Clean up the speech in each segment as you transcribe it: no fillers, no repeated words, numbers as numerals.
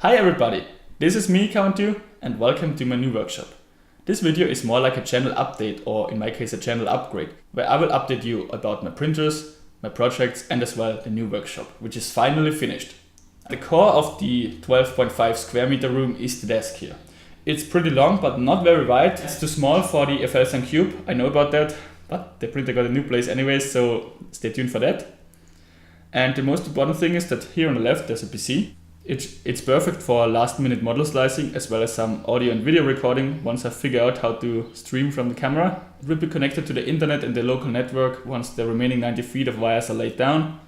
Hi everybody, this is me, Caverntwo, and welcome to my new workshop. This video is more like a channel update, or in my case a channel upgrade, where I will update you about my printers, my projects, and as well the new workshop, which is finally finished. The core of the 12.5 square meter room is the desk here. It's pretty long but not very wide. It's too small for the Caverntwo, I know about that, but the printer got a new place anyways, so stay tuned for that. And the most important thing is that here on the left there's a PC. It's perfect for last minute model slicing as well as some audio and video recording once I figure out how to stream from the camera. It will be connected to the internet and the local network once the remaining 90 feet of wires are laid down,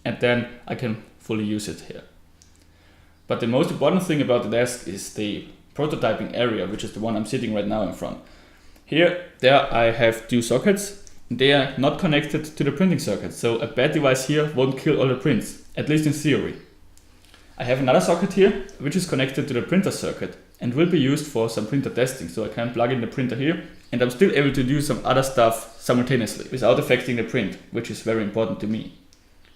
and then I can fully use it here. But the most important thing about the desk is the prototyping area, which is the one I'm sitting right now in front. There I have two sockets. They are not connected to the printing circuit, so a bad device here won't kill all the prints, at least in theory. I have another socket here, which is connected to the printer circuit and will be used for some printer testing, so I can plug in the printer here and I'm still able to do some other stuff simultaneously without affecting the print, which is very important to me.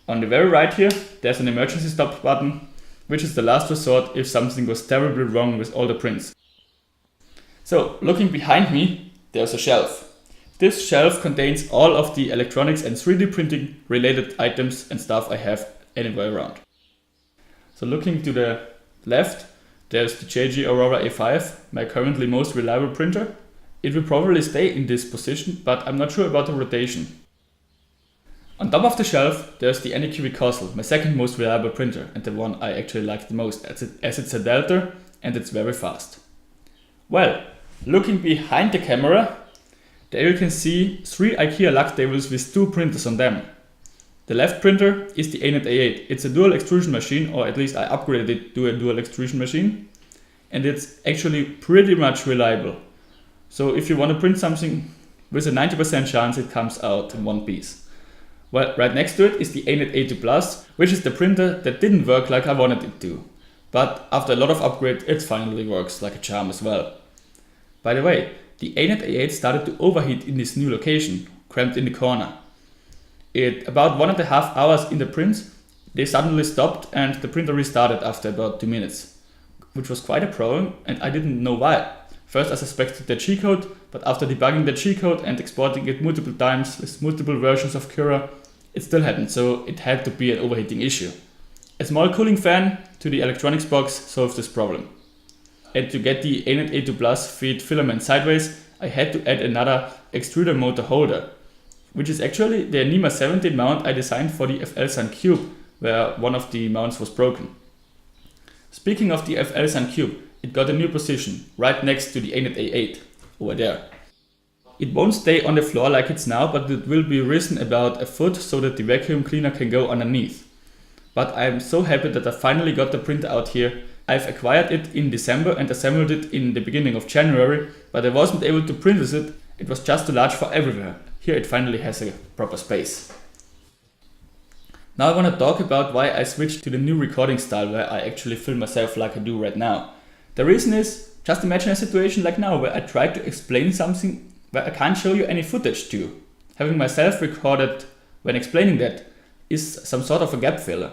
On the very right here, there's an emergency stop button, which is the last resort if something goes terribly wrong with all the prints. So, looking behind me, there's a shelf. This shelf contains all of the electronics and 3D printing related items and stuff I have anywhere around. So looking to the left, there's the JG Aurora A5, my currently most reliable printer. It will probably stay in this position, but I'm not sure about the rotation. On top of the shelf, there's the AnyQV Castle, my second most reliable printer and the one I actually like the most, as it's a Delta and it's very fast. Well, looking behind the camera, there you can see 3 IKEA lug tables with 2 printers on them. The left printer is the A-Net A8. It's a dual extrusion machine, or at least I upgraded it to a dual extrusion machine. And it's actually pretty much reliable. So if you want to print something with a 90% chance it comes out in one piece. Well, right next to it is the A-Net A2 Plus, which is the printer that didn't work like I wanted it to. But after a lot of upgrades, it finally works like a charm as well. By the way, the A-Net A8 started to overheat in this new location, cramped in the corner. About 1.5 hours in the prints, they suddenly stopped and the printer restarted after about 2 minutes, which was quite a problem and I didn't know why. First I suspected the G-code, but after debugging the G-code and exporting it multiple times with multiple versions of Cura, it still happened, so it had to be an overheating issue. A small cooling fan to the electronics box solved this problem. And to get the A-Net A2 Plus feed filament sideways, I had to add another extruder motor holder, which is actually the NEMA 17 mount I designed for the Caverntwo, where one of the mounts was broken. Speaking of the Caverntwo, it got a new position, right next to the A-Net A8, over there. It won't stay on the floor like it's now, but it will be risen about a foot so that the vacuum cleaner can go underneath. But I'm so happy that I finally got the printer out here. I've acquired it in December and assembled it in the beginning of January, but I wasn't able to print with it. It was just too large for everywhere. Here it finally has a proper space. Now I want to talk about why I switched to the new recording style where I actually film myself like I do right now. The reason is, just imagine a situation like now where I try to explain something where I can't show you any footage to. Having myself recorded when explaining that is some sort of a gap filler,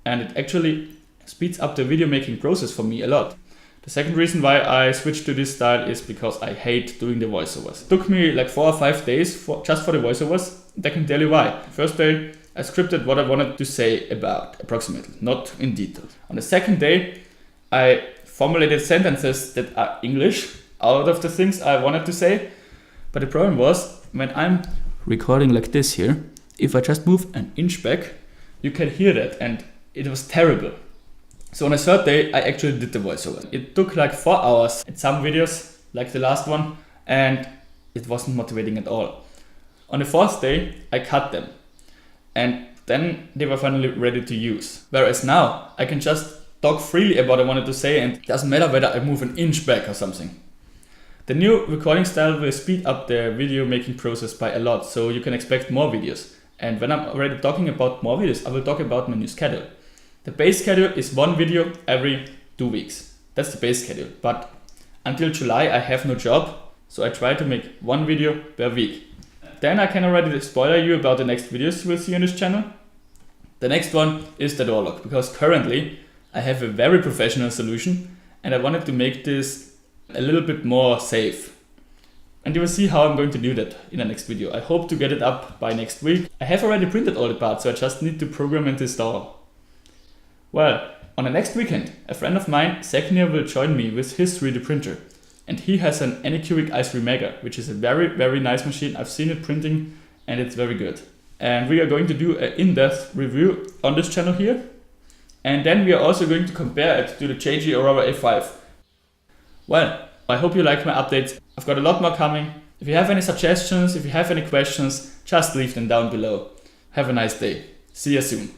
and it actually speeds up the video making process for me a lot. The second reason why I switched to this style is because I hate doing the voiceovers. It took me like 4 or 5 days just for the voiceovers, and I can tell you why. First day, I scripted what I wanted to say about, approximately, not in detail. On the second day, I formulated sentences that are English out of the things I wanted to say. But the problem was, when I'm recording like this here, if I just move an inch back, you can hear that, and it was terrible. So on the third day, I actually did the voiceover. It took like 4 hours in some videos, like the last one, and it wasn't motivating at all. On the fourth day, I cut them, and then they were finally ready to use. Whereas now, I can just talk freely about what I wanted to say, and it doesn't matter whether I move an inch back or something. The new recording style will speed up the video making process by a lot, so you can expect more videos. And when I'm already talking about more videos, I will talk about my new schedule. The base schedule is 1 video every 2 weeks. That's the base schedule. But until July I have no job, so I try to make 1 video per week. Then I can already spoiler you about the next videos you will see on this channel. The next one is the door lock, because currently I have a very professional solution and I wanted to make this a little bit more safe. And you will see how I'm going to do that in the next video. I hope to get it up by next week. I have already printed all the parts, so I just need to program and install. Well, on the next weekend, a friend of mine, Seknir, will join me with his 3D printer. And he has an Anycubic i3 Mega, which is a very nice machine. I've seen it printing and it's very good. And we are going to do an in-depth review on this channel here. And then we are also going to compare it to the JG Aurora A5. Well, I hope you like my updates. I've got a lot more coming. If you have any suggestions, if you have any questions, just leave them down below. Have a nice day. See you soon.